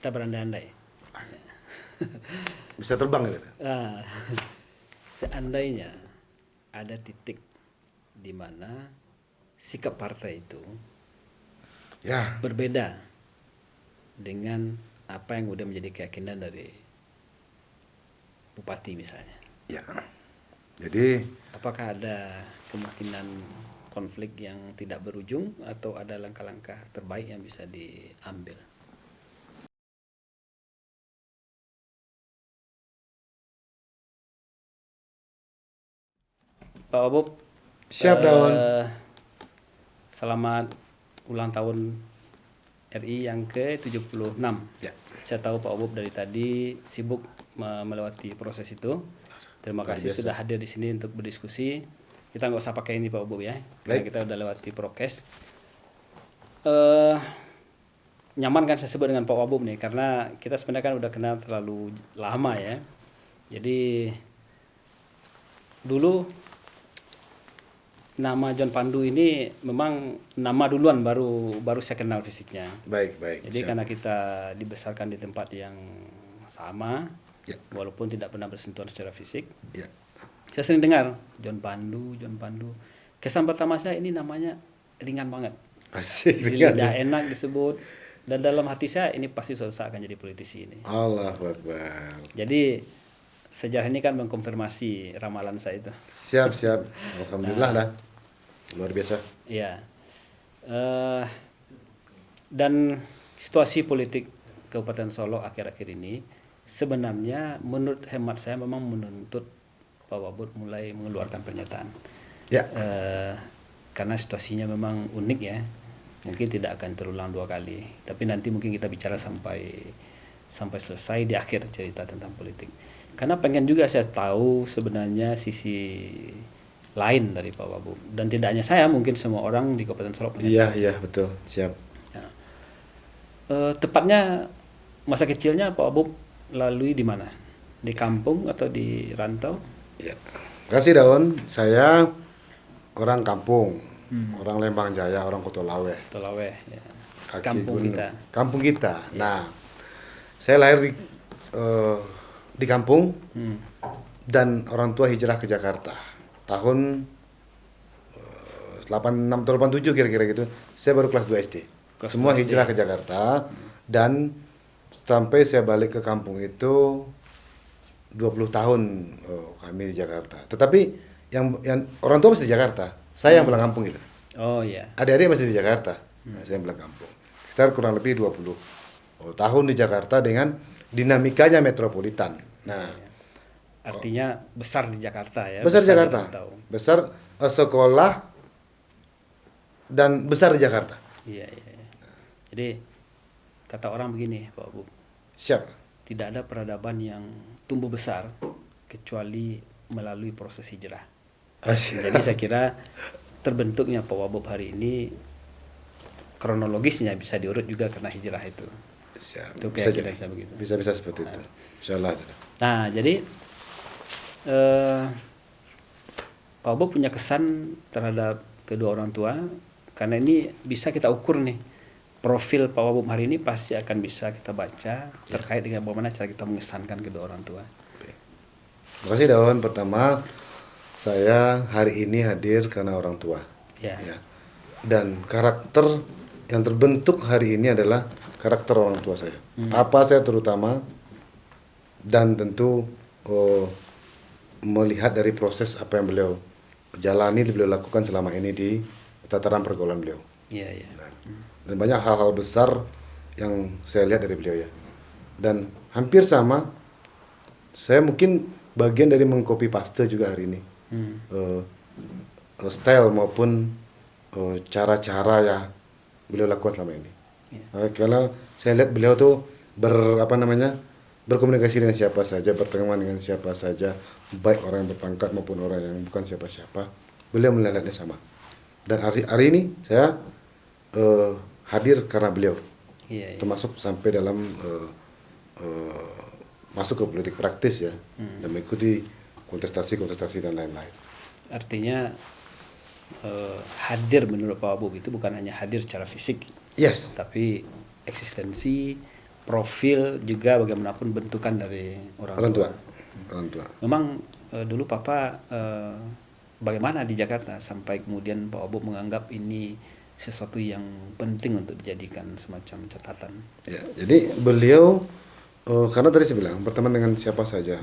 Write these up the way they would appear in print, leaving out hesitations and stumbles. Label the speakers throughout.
Speaker 1: Kita berandai-andai.
Speaker 2: Bisa terbang gitu.
Speaker 1: Nah, seandainya ada titik di mana sikap partai itu
Speaker 2: Ya,
Speaker 1: berbeda dengan apa yang udah menjadi keyakinan dari bupati misalnya.
Speaker 2: ya. Jadi
Speaker 1: Apakah ada kemungkinan konflik yang tidak berujung atau ada langkah-langkah terbaik yang bisa diambil? Pak Wabub,
Speaker 2: siap Daun.
Speaker 1: selamat ulang tahun RI yang ke-76.
Speaker 2: Ya.
Speaker 1: Saya tahu Pak Wabub dari tadi sibuk melewati proses itu. Terima
Speaker 2: Luar
Speaker 1: kasih
Speaker 2: biasa.
Speaker 1: sudah hadir di sini untuk berdiskusi. Kita nggak usah pakai ini Pak Wabub ya, karena
Speaker 2: Baik.
Speaker 1: kita udah lewati prokes. Nyaman kan saya sebut dengan Pak Wabub nih, karena kita sebenarnya kan udah kenal terlalu lama ya. Jadi dulu nama John Pandu ini memang nama duluan, baru saya kenal fisiknya.
Speaker 2: Baik, baik.
Speaker 1: Jadi
Speaker 2: siap.
Speaker 1: karena kita dibesarkan di tempat yang sama,
Speaker 2: Ya.
Speaker 1: walaupun tidak pernah bersentuhan secara fisik,
Speaker 2: Ya.
Speaker 1: saya sering dengar John Pandu, John Pandu. Kesan pertama saya ini namanya ringan banget,
Speaker 2: Asik.
Speaker 1: di lidah enak disebut, dan dalam hati saya ini pasti suatu saat akan jadi politisi ini.
Speaker 2: Allahu Akbar.
Speaker 1: Jadi sejarah ini kan mengkonfirmasi ramalan saya itu.
Speaker 2: Siap, siap. Alhamdulillah dah. Luar biasa.
Speaker 1: Iya. Dan situasi politik Kabupaten Solo akhir-akhir ini sebenarnya menurut hemat saya memang menuntut Pak Wabub mulai mengeluarkan pernyataan.
Speaker 2: Ya.
Speaker 1: Karena situasinya memang unik ya. Mungkin tidak akan terulang dua kali. Tapi nanti mungkin kita bicara sampai selesai di akhir cerita tentang politik. Karena pengen juga saya tahu sebenarnya sisi lain dari Pak Wabub. Dan tidak hanya saya, mungkin semua orang di Kabupaten Solo pengen
Speaker 2: Iya,
Speaker 1: tahu.
Speaker 2: iya, betul. Siap.
Speaker 1: Ya. Tepatnya masa kecilnya Pak Wabub lalui di mana? Di kampung atau di rantau?
Speaker 2: Ya. Makasih Daun. Saya orang kampung. Orang Lembang Jaya, orang Kotolaweh.
Speaker 1: Tolaweh. Ya.
Speaker 2: Kaki
Speaker 1: Kampung
Speaker 2: gunung.
Speaker 1: kita.
Speaker 2: Kampung kita. Nah, saya lahir di kampung dan orang tua hijrah ke Jakarta tahun 86 atau 87 kira-kira gitu. Saya baru kelas 2 SD.
Speaker 1: Kelas
Speaker 2: Semua
Speaker 1: 2 SD.
Speaker 2: hijrah ke Jakarta dan sampai saya balik ke kampung itu 20 tahun kami di Jakarta. Tetapi yang orang tua masih di Jakarta. Saya yang pulang kampung gitu.
Speaker 1: Oh iya.
Speaker 2: Adik-adik masih di Jakarta. Nah, saya yang pulang kampung. Sekitar kurang lebih 20 tahun di Jakarta dengan dinamikanya metropolitan. Nah,
Speaker 1: Artinya besar di Jakarta ya.
Speaker 2: besar di Jakarta.
Speaker 1: rantau.
Speaker 2: Besar sekolah dan besar di Jakarta.
Speaker 1: Iya, iya. Jadi kata orang begini Pak Wabub,
Speaker 2: Siap.
Speaker 1: tidak ada peradaban yang tumbuh besar kecuali melalui proses hijrah. Jadi saya kira terbentuknya Pak Wabub hari ini kronologisnya bisa diurut juga karena hijrah itu.
Speaker 2: Siap.
Speaker 1: Itu
Speaker 2: Bisa
Speaker 1: keyakinan
Speaker 2: jadi.
Speaker 1: saya begitu.
Speaker 2: Bisa seperti itu. Insyaallah.
Speaker 1: Nah, jadi Pak Wabub punya kesan terhadap kedua orang tua, karena ini bisa kita ukur nih. Profil Pak Wabub hari ini pasti akan bisa kita baca terkait dengan bagaimana cara kita mengesankan kedua orang tua.
Speaker 2: Terima kasih Daun. Pertama, saya hari ini hadir karena orang tua.
Speaker 1: Ya.
Speaker 2: Ya. Dan karakter yang terbentuk hari ini adalah karakter orang tua saya. Apa saya terutama dan tentu melihat dari proses apa yang beliau jalani, beliau lakukan selama ini di tataran pergaulan beliau.
Speaker 1: Iya, iya.
Speaker 2: Dan banyak hal-hal besar yang saya lihat dari beliau ya. Dan hampir sama, saya mungkin bagian dari mengcopy paste juga hari ini. Style maupun cara-cara ya beliau lakukan selama ini. Karena saya lihat beliau tuh berkomunikasi dengan siapa saja, berteman dengan siapa saja, baik orang yang berpangkat maupun orang yang bukan siapa-siapa, beliau melihatnya sama. Dan hari ini saya hadir karena beliau,
Speaker 1: Iya, iya.
Speaker 2: termasuk sampai dalam masuk ke politik praktis ya, dan mengikuti kontestasi dan lain-lain.
Speaker 1: Artinya hadir menurut Pak Wabub itu bukan hanya hadir secara fisik,
Speaker 2: Yes,
Speaker 1: tapi eksistensi, profil juga bagaimanapun bentukan dari orang
Speaker 2: Orang
Speaker 1: tua.
Speaker 2: tua. Orang tua.
Speaker 1: Memang dulu Papa bagaimana di Jakarta sampai kemudian Pak Wabub menganggap ini sesuatu yang penting untuk dijadikan semacam catatan.
Speaker 2: Ya, jadi beliau karena tadi saya bilang berteman dengan siapa saja.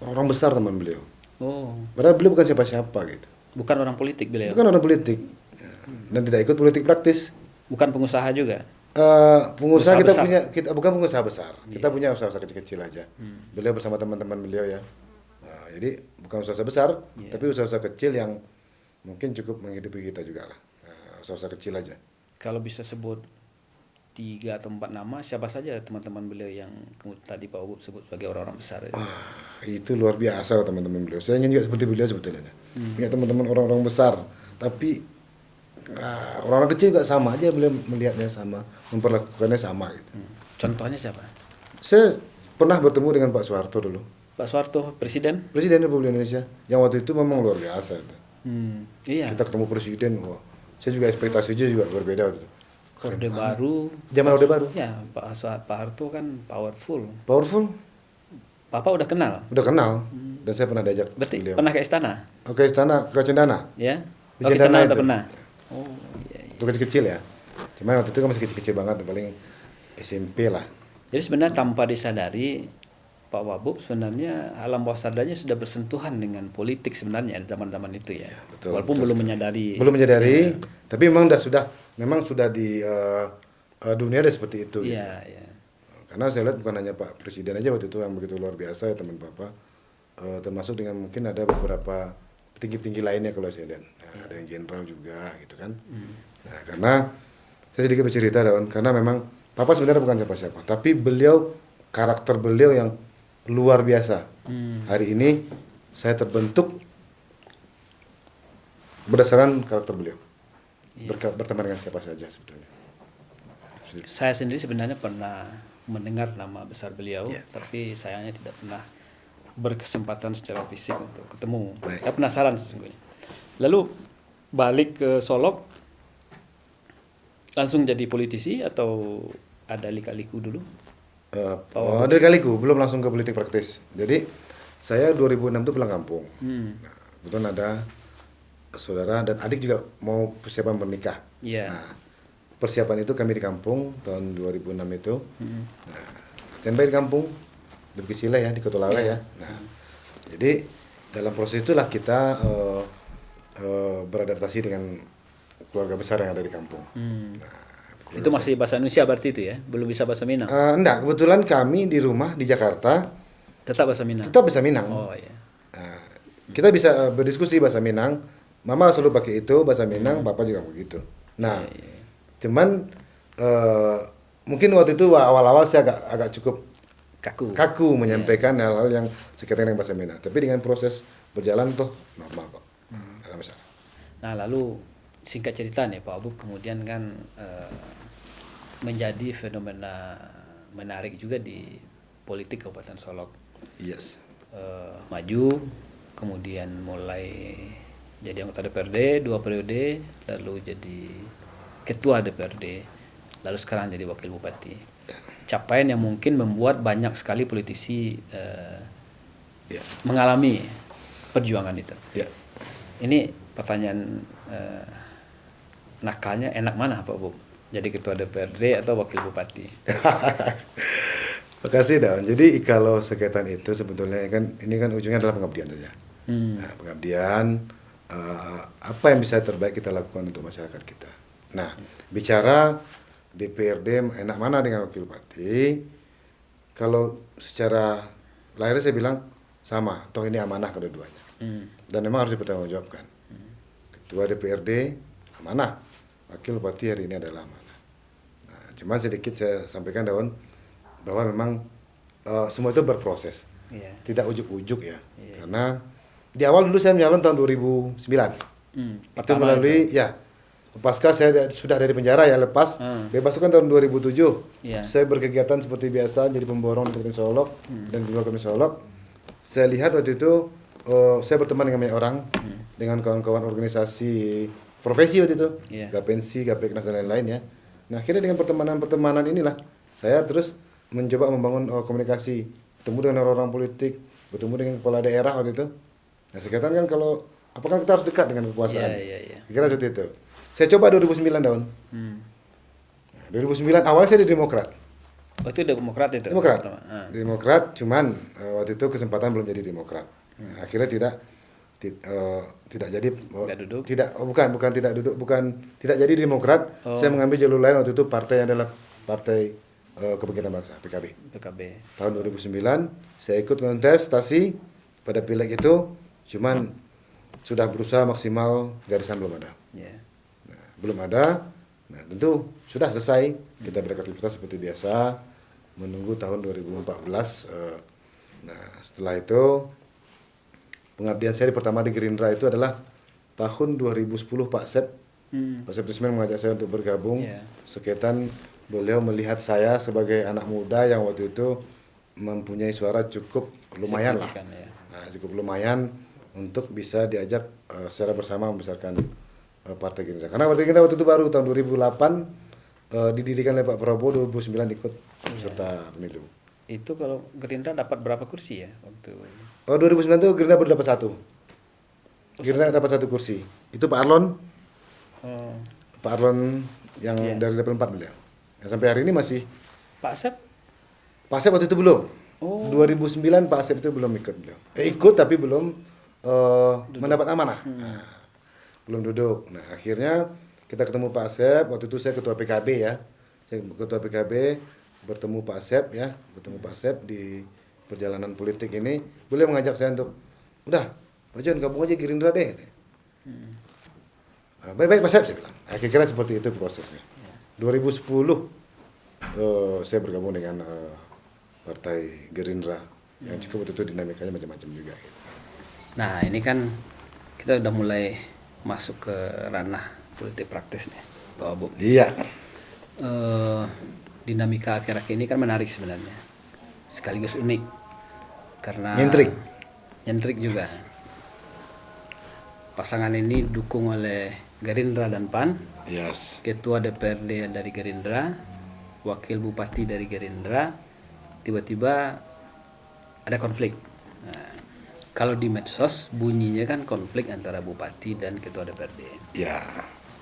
Speaker 2: Orang besar teman beliau.
Speaker 1: Oh,
Speaker 2: Padahal beliau bukan siapa-siapa gitu.
Speaker 1: bukan orang politik beliau.
Speaker 2: Bukan orang politik. Dan tidak ikut politik praktis.
Speaker 1: Bukan pengusaha juga.
Speaker 2: Pengusaha
Speaker 1: Usaha
Speaker 2: kita
Speaker 1: besar.
Speaker 2: punya, kita bukan pengusaha besar, kita punya usaha-usaha kecil-kecil aja. Beliau bersama teman-teman beliau ya. Jadi bukan usaha besar, tapi usaha-usaha kecil yang mungkin cukup menghidupi kita juga lah. Usaha-usaha kecil aja.
Speaker 1: Kalau bisa sebut 3 atau 4 nama, siapa saja teman-teman beliau yang tadi Pak Wabub sebut sebagai orang-orang besar itu?
Speaker 2: Itu luar biasa teman-teman beliau. Saya ingin juga seperti beliau sebetulnya. Punya teman-teman orang-orang besar, tapi orang-orang kecil juga sama aja, beliau melihatnya sama, memperlakukannya sama gitu.
Speaker 1: Contohnya siapa?
Speaker 2: Saya pernah bertemu dengan Pak Soeharto dulu.
Speaker 1: Pak Soeharto, Presiden?
Speaker 2: Presiden Republik Indonesia, yang waktu itu memang luar biasa itu.
Speaker 1: Iya.
Speaker 2: Kita ketemu presiden, wah, saya juga ekspektasinya juga berbeda waktu itu.
Speaker 1: Orde Baru.
Speaker 2: Zaman Orde Baru,
Speaker 1: Ya, Pak Harto kan powerful.
Speaker 2: powerful,
Speaker 1: Papa udah kenal.
Speaker 2: udah kenal, dan saya pernah diajak
Speaker 1: Berarti
Speaker 2: beliau.
Speaker 1: pernah ke istana?
Speaker 2: Oke, istana, ke Cendana,
Speaker 1: Ya?
Speaker 2: Di
Speaker 1: Oh, ke
Speaker 2: Cendana
Speaker 1: istana udah
Speaker 2: itu.
Speaker 1: pernah. Oh, iya.
Speaker 2: itu kecil-kecil ya. Cuma waktu itu kan masih kecil-kecil banget, paling SMP lah.
Speaker 1: Jadi sebenarnya tanpa disadari Pak Wabub sebenarnya alam bawah sadarnya sudah bersentuhan dengan politik sebenarnya di zaman-zaman itu ya.
Speaker 2: betul,
Speaker 1: Walaupun
Speaker 2: betul
Speaker 1: belum
Speaker 2: sekali.
Speaker 1: menyadari.
Speaker 2: Belum menyadari, tapi memang sudah di dunia ada seperti itu. Gitu.
Speaker 1: Iya, iya.
Speaker 2: Karena saya lihat bukan hanya Pak Presiden aja waktu itu yang begitu luar biasa ya teman Bapak, termasuk dengan mungkin ada beberapa tinggi-tinggi lainnya kalau saya lihat. Nah, ada yang jenderal juga gitu kan. Nah, karena saya sedikit bercerita Daun, karena memang Papa sebenarnya bukan siapa-siapa, tapi karakter beliau yang luar biasa. Hari ini saya terbentuk berdasarkan karakter beliau. Berteman dengan siapa saja sebetulnya.
Speaker 1: Saya sendiri sebenarnya pernah mendengar nama besar beliau, tapi sayangnya tidak pernah berkesempatan secara fisik untuk ketemu.
Speaker 2: Baik.
Speaker 1: Saya penasaran sesungguhnya. Lalu balik ke Solok, langsung jadi politisi atau ada lika-liku dulu?
Speaker 2: Dari kaliku belum langsung ke politik praktis. Jadi saya 2006 itu pulang kampung. Nah, kebetulan ada saudara dan adik juga mau persiapan menikah.
Speaker 1: Iya.
Speaker 2: Nah, persiapan itu kami di kampung tahun 2006 itu. Nah, standby di kampung di Bukit Sila ya, di Kotolala ya. Nah, jadi dalam proses itulah kita beradaptasi dengan keluarga besar yang ada di kampung.
Speaker 1: Itu masih bahasa Indonesia berarti itu ya? Belum bisa bahasa Minang?
Speaker 2: Enggak, kebetulan kami di rumah di Jakarta
Speaker 1: Tetap bahasa Minang?
Speaker 2: tetap bisa Minang.
Speaker 1: Oh iya.
Speaker 2: Nah, kita bisa berdiskusi bahasa Minang. Mama selalu pakai itu bahasa Minang, Bapak juga begitu. Nah, cuman mungkin waktu itu awal-awal saya agak cukup kaku menyampaikan hal-hal yang sekiranya dengan bahasa Minang. Tapi dengan proses berjalan tuh normal kok. Tidak ada masalah.
Speaker 1: Nah lalu singkat cerita nih Pak Wabub kemudian kan menjadi fenomena menarik juga di politik Kabupaten Solok.
Speaker 2: Yes.
Speaker 1: Maju, kemudian mulai jadi anggota DPRD 2 periode, lalu jadi ketua DPRD, lalu sekarang jadi wakil bupati. Capaian yang mungkin membuat banyak sekali politisi mengalami perjuangan itu.
Speaker 2: Ya.
Speaker 1: Ini pertanyaan nakalnya enak mana Pak Bob? Jadi ketua DPRD atau wakil bupati?
Speaker 2: Makasih Daun. Jadi kalau sekaitan itu sebetulnya kan ini kan ujungnya adalah pengabdian saja. Nah, pengabdian apa yang bisa terbaik kita lakukan untuk masyarakat kita. Nah, bicara DPRD enak mana dengan wakil bupati? Kalau secara lahir saya bilang sama, toh ini amanah kedua-duanya. Dan memang harus dipertanggungjawabkan. Ketua DPRD amanah, wakil bupati hari ini adalah amanah. Nah, cuman sedikit saya sampaikan Daun bahwa memang semua itu berproses, tidak ujuk-ujuk ya. Karena di awal dulu saya menyalon tahun 2009, itu melalui pasca saya sudah dari penjara ya lepas, bebas itu kan tahun 2007. Saya berkegiatan seperti biasa jadi pemborong di Kabupaten Solok dan di luar Kabupaten Solok. Saya lihat waktu itu saya berteman dengan banyak orang, dengan kawan-kawan organisasi profesi waktu itu, Gapensi, Gapeknas dan lain-lain ya. Nah akhirnya dengan pertemanan-pertemanan inilah saya terus mencoba membangun komunikasi, bertemu dengan orang-orang politik, bertemu dengan kepala daerah waktu itu. Nah, sekarang kan kalau apakah kita harus dekat dengan kekuasaan?
Speaker 1: Iya.
Speaker 2: Kira seperti itu. Saya coba 2009 tahun.
Speaker 1: Hmm.
Speaker 2: 2009 awalnya saya di Demokrat.
Speaker 1: Oh, itu Demokrat itu?
Speaker 2: Demokrat.
Speaker 1: Pertama.
Speaker 2: Demokrat, cuman waktu itu kesempatan belum jadi Demokrat. Akhirnya tidak jadi
Speaker 1: Nggak duduk?
Speaker 2: bukan tidak duduk, bukan tidak jadi Demokrat. Saya mengambil jalur lain waktu itu, partai adalah Partai Kebangkitan Bangsa, PKB.
Speaker 1: PKB.
Speaker 2: Tahun 2009 saya ikut kontestasi pada pileg itu, cuman sudah berusaha maksimal, garisan belum ada.
Speaker 1: Ya.
Speaker 2: Nah, belum ada. Nah, tentu sudah selesai. Kita beraktivitas seperti biasa menunggu tahun 2014. Nah, setelah itu pengabdian saya pertama di Gerindra itu adalah tahun 2010 Pak Sep. Pak Sep Tismen mengajak saya untuk bergabung.
Speaker 1: Yeah.
Speaker 2: Sekian beliau melihat saya sebagai anak muda yang waktu itu mempunyai suara cukup lumayan lah.
Speaker 1: Ya.
Speaker 2: Nah, cukup lumayan untuk bisa diajak secara bersama membesarkan Partai Gerindra. Karena Partai Gerindra waktu itu baru tahun 2008 didirikan oleh Pak Prabowo, 2009 ikut peserta pemilu.
Speaker 1: Itu kalau Gerindra dapat berapa kursi ya waktu?
Speaker 2: Oh, 2009 itu Gerindra baru dapat satu. Gerindra dapat satu kursi. Itu Pak Arlon.
Speaker 1: Oh.
Speaker 2: Pak Arlon yang dari level 4 beliau. Yang sampai hari ini masih.
Speaker 1: Pak Sep?
Speaker 2: Pak Sep waktu itu belum.
Speaker 1: Oh.
Speaker 2: 2009 Pak Sep itu belum ikut beliau. Ikut tapi belum mendapat amanah. Nah, belum duduk. Nah, akhirnya kita ketemu Pak Sep. Waktu itu saya ketua PKB ya. Saya ketua PKB bertemu Pak Sep ya, bertemu Pak Sep di perjalanan politik ini. Beliau mengajak saya untuk, udah, Pak John gabung aja Gerindra deh. Baik-baik Pak Sep, saya bilang. Kira-kira seperti itu prosesnya. 2010 saya bergabung dengan Partai Gerindra yang cukup waktu itu dinamikanya macam-macam juga. Gitu.
Speaker 1: Nah, ini kan kita udah mulai masuk ke ranah politik praktis nih, Pak Wabub.
Speaker 2: Iya.
Speaker 1: Dinamika akhir-akhir ini kan menarik sebenarnya, sekaligus unik karena nyentrik juga. Pasangan ini dukung oleh Gerindra dan PAN.
Speaker 2: Yes.
Speaker 1: Ketua DPRD dari Gerindra, wakil bupati dari Gerindra, tiba-tiba ada konflik. Nah, kalau di medsos bunyinya kan konflik antara bupati dan ketua DPRD.
Speaker 2: Ya.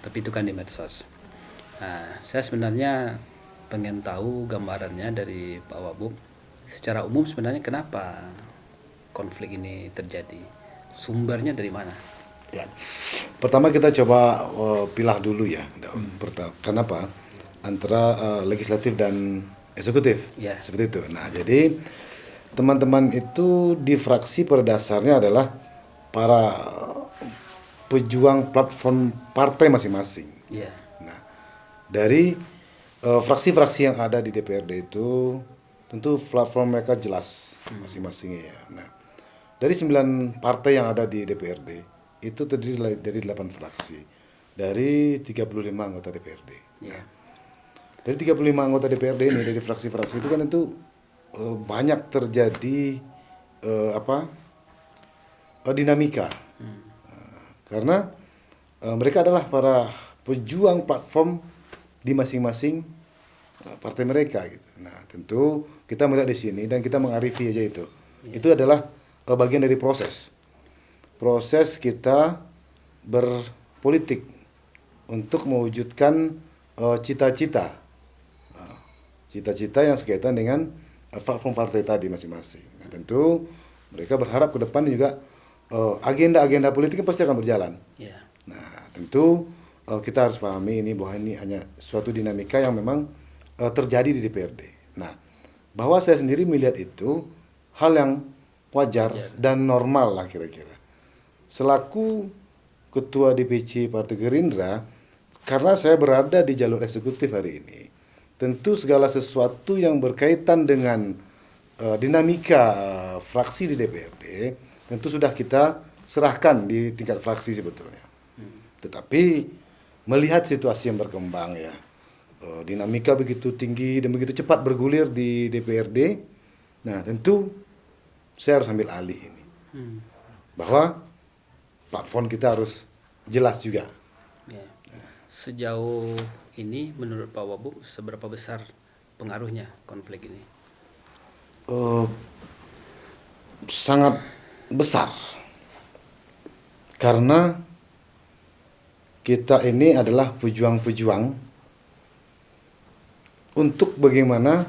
Speaker 1: Tapi itu kan di medsos. Nah, saya sebenarnya pengen tahu gambarannya dari Pak Wabub. Secara umum sebenarnya kenapa konflik ini terjadi? Sumbernya dari mana?
Speaker 2: Ya. Pertama kita coba pilah dulu ya. Kenapa? Antara legislatif dan eksekutif.
Speaker 1: Ya.
Speaker 2: Seperti itu. Nah, jadi teman-teman itu di fraksi pada dasarnya adalah para pejuang platform partai masing-masing.
Speaker 1: Iya.
Speaker 2: Nah, dari fraksi-fraksi yang ada di DPRD itu tentu platform mereka jelas masing-masingnya ya. Nah, dari 9 partai yang ada di DPRD itu terdiri dari 8 fraksi dari 35 anggota DPRD.
Speaker 1: Iya.
Speaker 2: Dari 35 anggota DPRD ini dari fraksi-fraksi itu kan itu banyak terjadi dinamika. Karena mereka adalah para pejuang platform di masing-masing partai mereka gitu. Nah, tentu kita melihat di sini dan kita mengarifi aja itu. Itu adalah bagian dari proses kita berpolitik untuk mewujudkan cita-cita yang sekaitan dengan platform partai tadi masing-masing. Nah, tentu mereka berharap ke depan juga agenda-agenda politik pasti akan berjalan.
Speaker 1: Iya.
Speaker 2: Nah, tentu kita harus pahami ini bahwa ini hanya suatu dinamika yang memang terjadi di DPRD. Nah, bahwa saya sendiri melihat itu hal yang wajar dan normal lah kira-kira. Selaku Ketua DPC Partai Gerindra, karena saya berada di jalur eksekutif hari ini, tentu segala sesuatu yang berkaitan dengan dinamika fraksi di DPRD, tentu sudah kita serahkan di tingkat fraksi sebetulnya. Tetapi melihat situasi yang berkembang ya, dinamika begitu tinggi dan begitu cepat bergulir di DPRD, nah tentu saya harus ambil alih ini. Bahwa platform kita harus jelas juga.
Speaker 1: Ya. Sejauh ini menurut Pak Wabub seberapa besar pengaruhnya konflik ini?
Speaker 2: eh, sangat besar karena kita ini adalah pejuang-pejuang untuk bagaimana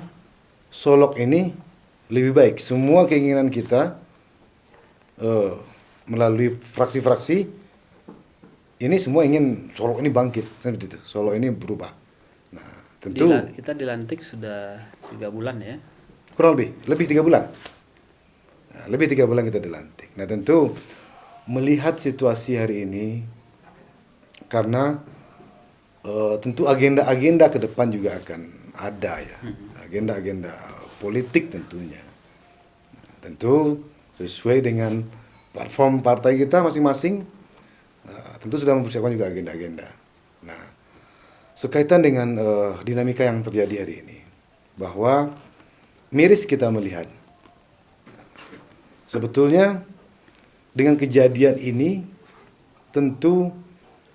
Speaker 2: Solok ini lebih baik. Semua keinginan kita melalui fraksi-fraksi ini semua ingin Solok ini bangkit, seperti itu. Solok ini berubah. Nah, tentu
Speaker 1: Kita dilantik sudah 3 bulan ya.
Speaker 2: kurang lebih 3 bulan. Nah, lebih 3 bulan kita dilantik. Nah, tentu melihat situasi hari ini, karena tentu agenda-agenda ke depan juga akan ada ya, agenda-agenda politik tentunya. Nah, tentu sesuai dengan platform partai kita masing-masing, tentu sudah mempersiapkan juga agenda-agenda. Nah, sekaitan dengan dinamika yang terjadi hari ini, bahwa miris kita melihat sebetulnya dengan kejadian ini tentu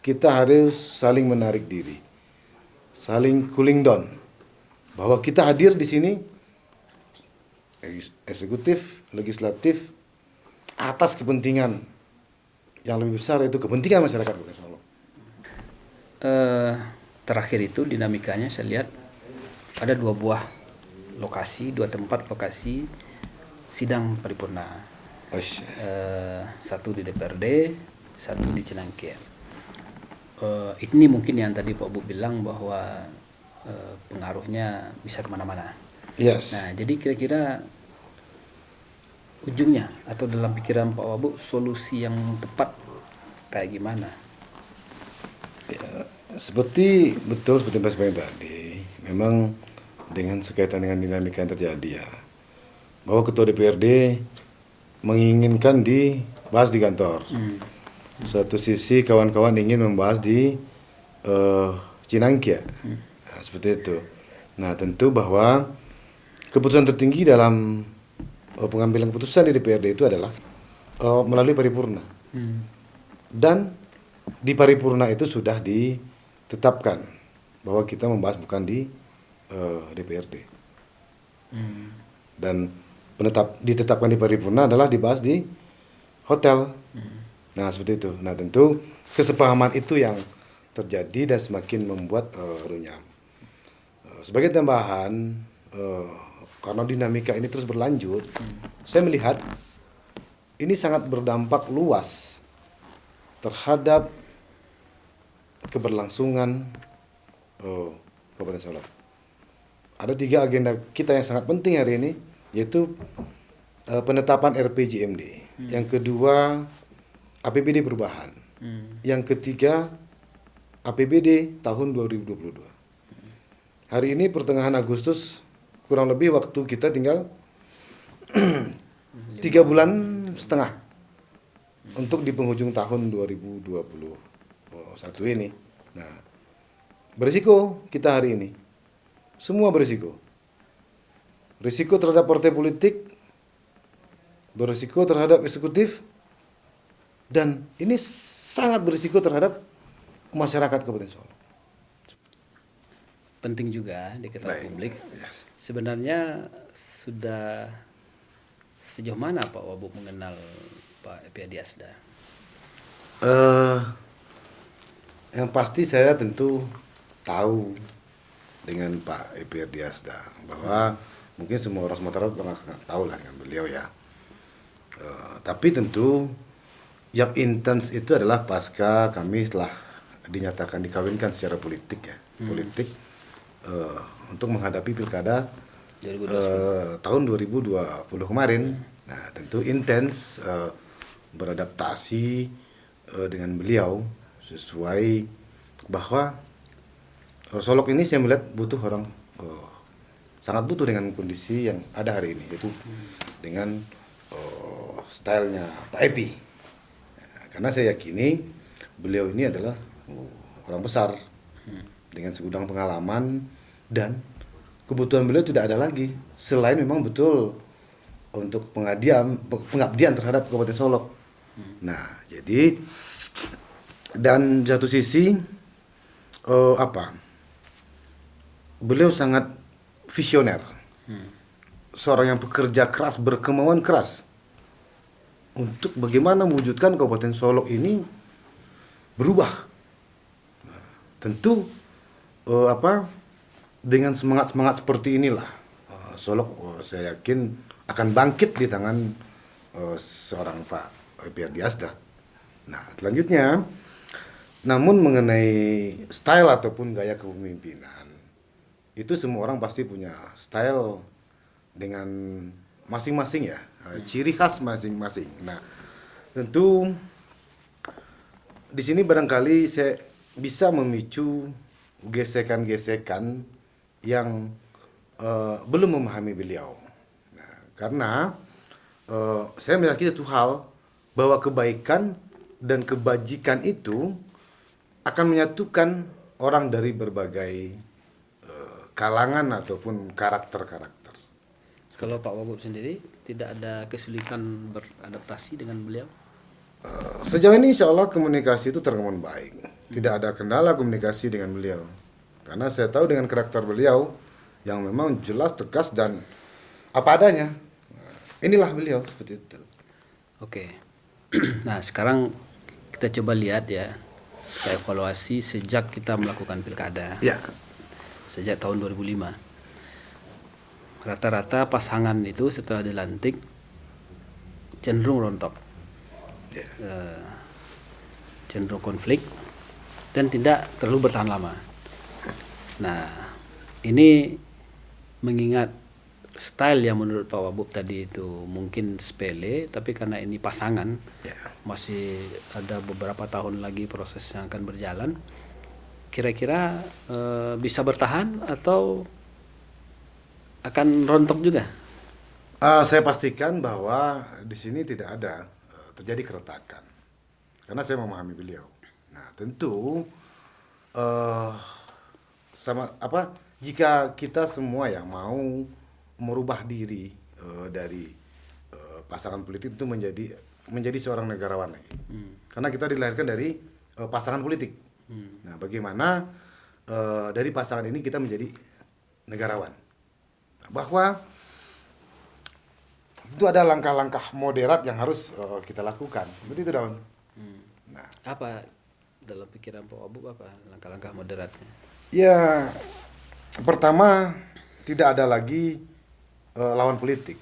Speaker 2: kita harus saling menarik diri, saling cooling down, bahwa kita hadir di sini eksekutif, legislatif atas kepentingan yang lebih besar, yaitu kepentingan masyarakat Kota Solok.
Speaker 1: Terakhir itu dinamikanya saya lihat ada 2 buah lokasi, 2 tempat lokasi sidang paripurna. Satu di DPRD, satu di Cinangkia. Ini mungkin yang tadi Pak Bu bilang bahwa pengaruhnya bisa kemana-mana.
Speaker 2: Yes.
Speaker 1: Nah, jadi kira-kira ujungnya atau dalam pikiran Pak Wabu solusi yang tepat kayak gimana?
Speaker 2: Ya, seperti Mas Bang tadi, memang dengan sekaitan dengan dinamika yang terjadi ya, bahwa Ketua DPRD menginginkan dibahas di kantor. Satu sisi kawan-kawan ingin membahas di Cinangkia. Nah, seperti itu. Nah, tentu bahwa keputusan tertinggi dalam pengambilan keputusan di DPRD itu adalah melalui paripurna. Dan di paripurna itu sudah ditetapkan bahwa kita membahas bukan di DPRD. Dan ditetapkan di paripurna adalah dibahas di hotel. Nah, seperti itu. Nah, tentu kesepahaman itu yang terjadi dan semakin membuat runyam. Sebagai tambahan, karena dinamika ini terus berlanjut, saya melihat ini sangat berdampak luas terhadap keberlangsungan Kabupaten Solok. Ada 3 agenda kita yang sangat penting hari ini, yaitu penetapan RPJMD. Yang kedua, APBD perubahan. Yang ketiga, APBD tahun 2022. Hari ini pertengahan Agustus, kurang lebih waktu kita tinggal 3,5 bulan untuk di penghujung tahun 2021 ini. Nah, berisiko kita hari ini. Semua berisiko. Risiko terhadap partai politik, berisiko terhadap eksekutif, dan ini sangat berisiko terhadap masyarakat Kabupaten Solok.
Speaker 1: Penting juga diketahui publik. Sebenarnya sudah sejauh mana Pak Wabu mengenal Pak Epi Adiasda?
Speaker 2: Yang pasti saya tentu tahu dengan Pak Epi Adiasda, bahwa mungkin semua orang Sumatera pernah tahu lah dengan beliau ya. Tapi tentu yang intens itu adalah pasca kami telah dinyatakan dikawinkan secara politik ya, politik untuk menghadapi pilkada
Speaker 1: 2020.
Speaker 2: tahun 2020 kemarin. Nah, tentu intens beradaptasi dengan beliau sesuai bahwa Solok ini saya melihat butuh orang, sangat butuh dengan kondisi yang ada hari ini, yaitu dengan stylenya Pak Epi. Karena saya yakini beliau ini adalah orang besar dengan segudang pengalaman, dan kebutuhan beliau tidak ada lagi selain memang betul untuk pengabdian terhadap Kabupaten Solok. Nah, jadi dan satu sisi beliau sangat visioner. seorang yang bekerja keras, berkemauan keras untuk bagaimana mewujudkan Kabupaten Solok ini berubah. Tentu dengan semangat-semangat seperti inilah Solok saya yakin akan bangkit di tangan seorang Pak Pierdi Asda. Nah, selanjutnya, namun mengenai style ataupun gaya kepemimpinan, itu semua orang pasti punya style dengan masing-masing ya, ciri khas masing-masing. Nah, tentu di sini barangkali saya bisa memicu gesekan-gesekan yang belum memahami beliau. Nah, karena saya meyakini satu hal bahwa kebaikan dan kebajikan itu akan menyatukan orang dari berbagai kalangan ataupun karakter-karakter.
Speaker 1: Kalau Pak Wagub sendiri tidak ada kesulitan beradaptasi dengan beliau?
Speaker 2: Sejauh ini insya Allah komunikasi itu terbangun baik. Tidak ada kendala komunikasi dengan beliau. Karena saya tahu dengan karakter beliau yang memang jelas, tegas, dan apa adanya. Inilah beliau seperti itu.
Speaker 1: Oke. Nah, sekarang kita coba lihat ya, kita evaluasi sejak kita melakukan pilkada.
Speaker 2: Ya.
Speaker 1: Sejak tahun 2005. Rata-rata pasangan itu setelah dilantik cenderung rontok.
Speaker 2: Ya.
Speaker 1: Cenderung konflik dan tidak terlalu bertahan lama. Nah, ini mengingat style yang menurut Pak Wabub tadi itu mungkin sepele, tapi karena ini pasangan, masih ada beberapa tahun lagi proses yang akan berjalan, kira-kira bisa bertahan atau akan rontok juga?
Speaker 2: Saya pastikan bahwa di sini tidak ada terjadi keretakan, karena saya memahami beliau. Nah, tentu jika kita semua yang mau merubah diri dari pasangan politik itu menjadi seorang negarawan lagi. Karena kita dilahirkan dari pasangan politik. Nah, bagaimana dari pasangan ini kita menjadi negarawan? Bahwa itu ada langkah-langkah moderat yang harus kita lakukan. Seperti itu, Daun.
Speaker 1: Nah, apa dalam pikiran Pak Wabub, apa langkah-langkah moderatnya?
Speaker 2: Ya, pertama tidak ada lagi lawan politik.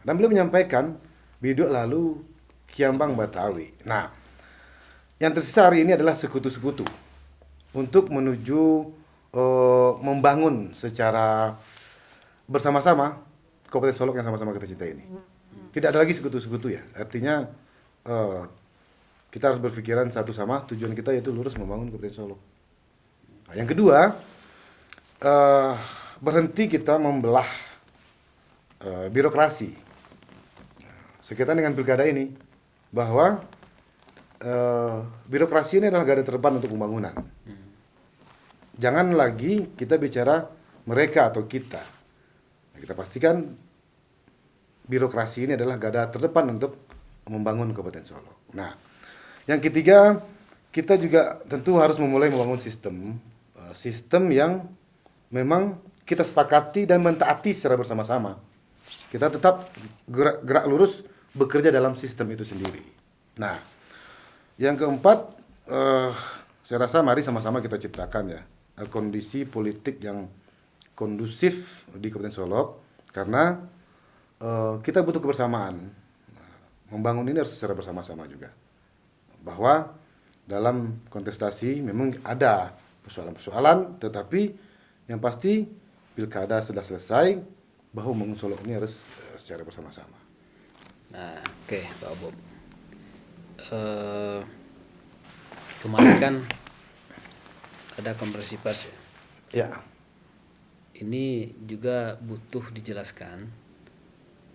Speaker 2: Dan beliau menyampaikan biduk lalu Kiambang Batawi. Nah, yang tersisa hari ini adalah sekutu-sekutu untuk menuju membangun secara bersama-sama Kabupaten Solok yang sama-sama kita cintai ini. Tidak ada lagi sekutu-sekutu ya. Artinya kita harus berpikiran satu sama, tujuan kita yaitu lurus membangun Kabupaten Solok. Nah, yang kedua, berhenti kita membelah birokrasi. Sekaitan dengan pilkada ini, bahwa birokrasi ini adalah garda terdepan untuk pembangunan. Jangan lagi kita bicara mereka atau kita. Nah, kita pastikan birokrasi ini adalah garda terdepan untuk membangun Kabupaten Solok. Nah, yang ketiga, kita juga tentu harus memulai membangun sistem yang memang kita sepakati dan mentaati secara bersama-sama. Kita tetap gerak lurus bekerja dalam sistem itu sendiri. Nah, yang keempat, saya rasa mari sama-sama kita ciptakan ya kondisi politik yang kondusif di Kabupaten Solok, karena kita butuh kebersamaan. Membangun ini harus secara bersama-sama juga. Bahwa dalam kontestasi memang ada persoalan-persoalan, tetapi yang pasti pilkada sudah selesai, bahwa membangun Solok ini harus secara bersama-sama.
Speaker 1: Nah, oke, Pak Bob. Kemarin kan ada konferensi pers ya.
Speaker 2: Ya.
Speaker 1: Ini juga butuh dijelaskan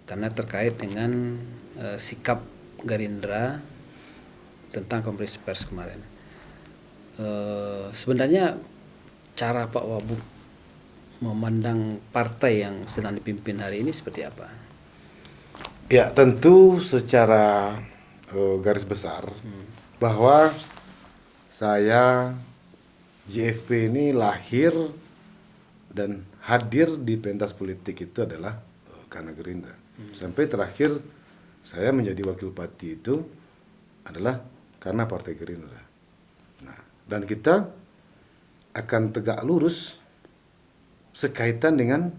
Speaker 1: karena terkait dengan sikap Gerindra tentang konferensi pers kemarin. Sebenarnya cara Pak Wabub memandang partai yang sedang dipimpin hari ini seperti apa?
Speaker 2: Ya, tentu secara garis besar bahwa saya JFP ini lahir dan hadir di pentas politik itu adalah karena Gerindra. Sampai terakhir saya menjadi wakil bupati itu adalah karena Partai Gerindra. Nah, dan kita akan tegak lurus sekaitan dengan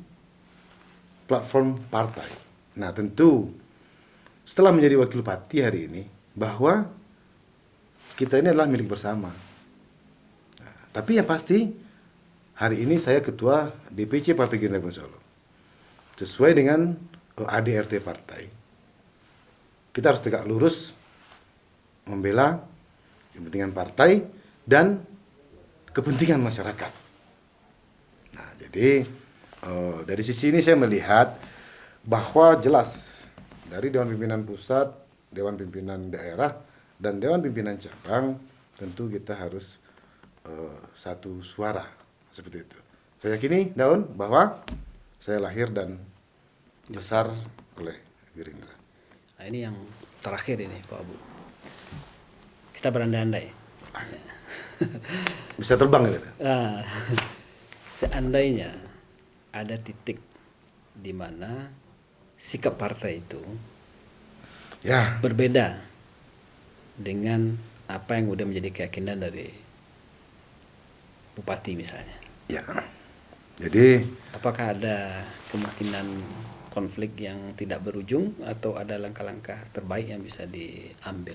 Speaker 2: platform partai. Nah, tentu setelah menjadi wakil bupati hari ini bahwa kita ini adalah milik bersama. Nah, tapi yang pasti hari ini saya ketua DPC Partai Gerindra Solo. Sesuai dengan ADRT partai. Kita harus tegak lurus membela kepentingan partai dan kepentingan masyarakat. Nah, jadi dari sisi ini saya melihat bahwa jelas dari Dewan Pimpinan Pusat, Dewan Pimpinan Daerah, dan Dewan Pimpinan Cabang tentu kita harus satu suara seperti itu. Saya yakini Daun bahwa saya lahir dan besar oleh Gerindra.
Speaker 1: Nah, ini yang terakhir ini Pak Abu. Kita berandai-andai.
Speaker 2: Bisa terbang gitu.
Speaker 1: Nah, seandainya ada titik di mana sikap partai itu
Speaker 2: Ya,
Speaker 1: berbeda dengan apa yang udah menjadi keyakinan dari bupati misalnya.
Speaker 2: ya. Jadi
Speaker 1: Apakah ada kemungkinan konflik yang tidak berujung atau ada langkah-langkah terbaik yang bisa diambil?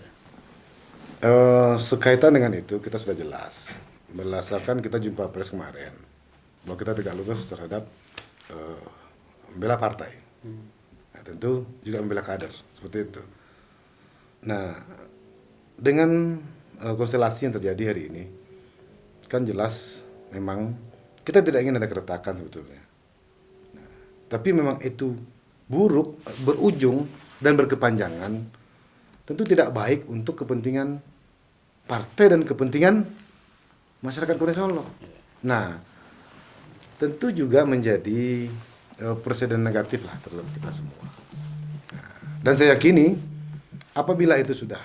Speaker 2: sekaitan dengan itu kita sudah jelas. Berdasarkan kita jumpa pers kemarin bahwa kita tegak lurus terhadap membela partai. Nah, tentu juga membela kader seperti itu. Nah, dengan konstelasi yang terjadi hari ini kan jelas memang kita tidak ingin ada keretakan sebetulnya. Nah, tapi memang itu buruk, berujung dan berkepanjangan tentu tidak baik untuk kepentingan partai dan kepentingan masyarakat Kota Solo. Nah, tentu juga menjadi presiden negatif lah terhadap kita semua. Nah, dan saya yakini apabila itu sudah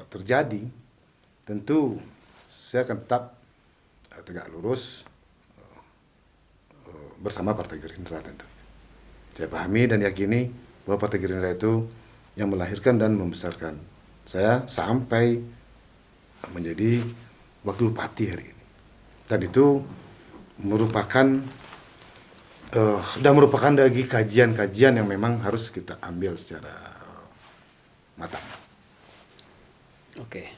Speaker 2: terjadi, tentu saya akan tetap tegak lurus bersama Partai Gerindra tentu. Saya pahami dan yakini bahwa Partai Gerindra itu yang melahirkan dan membesarkan saya sampai menjadi wakil bupati hari ini. Dan itu merupakan dari kajian-kajian yang memang harus kita ambil secara matang.
Speaker 1: Oke.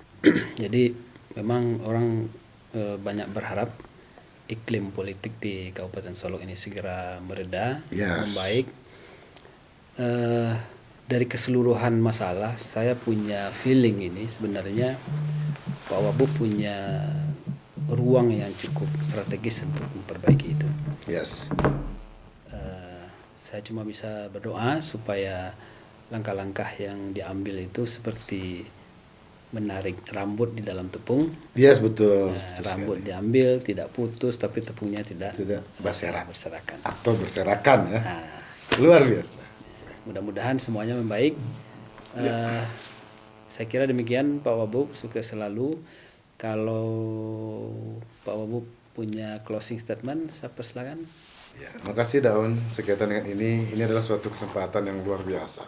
Speaker 1: Jadi memang orang banyak berharap iklim politik di Kabupaten Solok ini segera mereda,
Speaker 2: Yes.
Speaker 1: membaik. Dari keseluruhan masalah, saya punya feeling ini sebenarnya Pak Wabub punya ruang yang cukup strategis untuk memperbaiki itu.
Speaker 2: Yes.
Speaker 1: Saya cuma bisa berdoa supaya langkah-langkah yang diambil itu seperti menarik rambut di dalam tepung.
Speaker 2: Yes, betul.
Speaker 1: Rambut diambil tidak putus tapi tepungnya tidak
Speaker 2: Berserak
Speaker 1: berserakan.
Speaker 2: atau berserakan ya.
Speaker 1: Nah,
Speaker 2: Luar biasa.
Speaker 1: mudah-mudahan semuanya membaik. Saya kira demikian Pak Wabub, sukses selalu. Kalau Pak Wabub punya closing statement, saya persilakan.
Speaker 2: Ya, makasih Daun. Sekaitan dengan ini adalah suatu kesempatan yang luar biasa.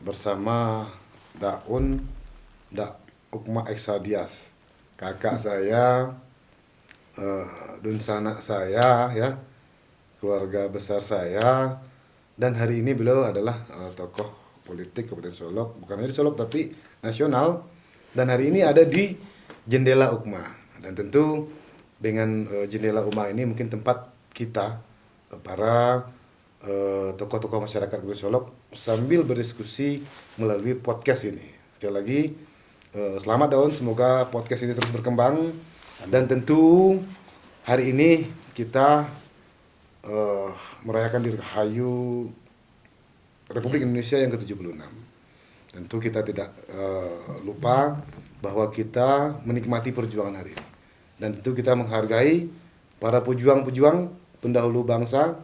Speaker 2: Bersama Daun, Ukma Eksadias, kakak saya, Dunsana saya, ya, keluarga besar saya, dan hari ini beliau adalah tokoh politik Kabupaten Solok, bukan hanya di Solok tapi nasional, dan hari ini ada di Jendela Ukma. Dan tentu dengan Jendela Ukma ini mungkin tempat kita para tokoh-tokoh masyarakat Kabupaten Solok sambil berdiskusi melalui podcast ini. Sekali lagi selamat Daun, semoga podcast ini terus berkembang. Dan tentu hari ini kita merayakan Dirgahayu Republik Indonesia yang ke-76. Tentu kita tidak lupa bahwa kita menikmati perjuangan hari ini. Dan tentu kita menghargai para pejuang-pejuang pendahulu bangsa,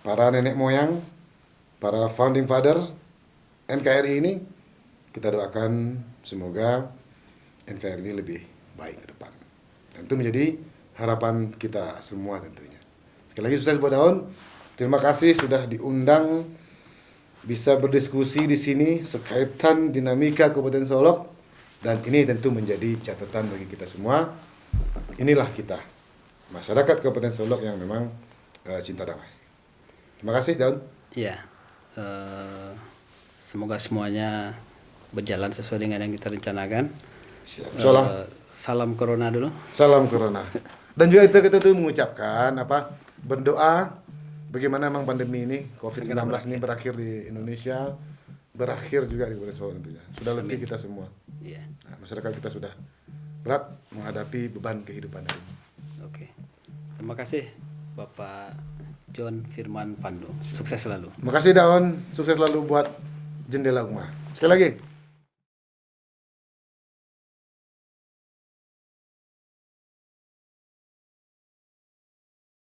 Speaker 2: para nenek moyang, para founding father NKRI ini. Kita doakan semoga NKRI ini lebih baik ke depan. Dan itu menjadi harapan kita semua tentunya. Sekali lagi sukses buat Daun. Terima kasih sudah diundang bisa berdiskusi di sini sekaitan dinamika Kabupaten Solok, dan ini tentu menjadi catatan bagi kita semua. Inilah kita, masyarakat Kabupaten Solok yang memang cinta damai. Terima kasih, Daun.
Speaker 1: Ya, semoga semuanya berjalan sesuai dengan yang kita rencanakan.
Speaker 2: Siap.
Speaker 1: Salam corona dulu.
Speaker 2: Salam Corona. Dan juga kita tuh mengucapkan berdoa bagaimana memang pandemi ini COVID-19 ini berakhir di Indonesia, berakhir juga di Kabupaten Solok tentunya. Sudah lebih kita semua.
Speaker 1: Iya.
Speaker 2: Nah, masyarakat kita sudah berat menghadapi beban kehidupan ini.
Speaker 1: Oke. Terima kasih Bapak John Firman Pandu. Sukses selalu.
Speaker 2: Terima kasih Daun, sukses selalu buat Jendela Umah. Sekali lagi.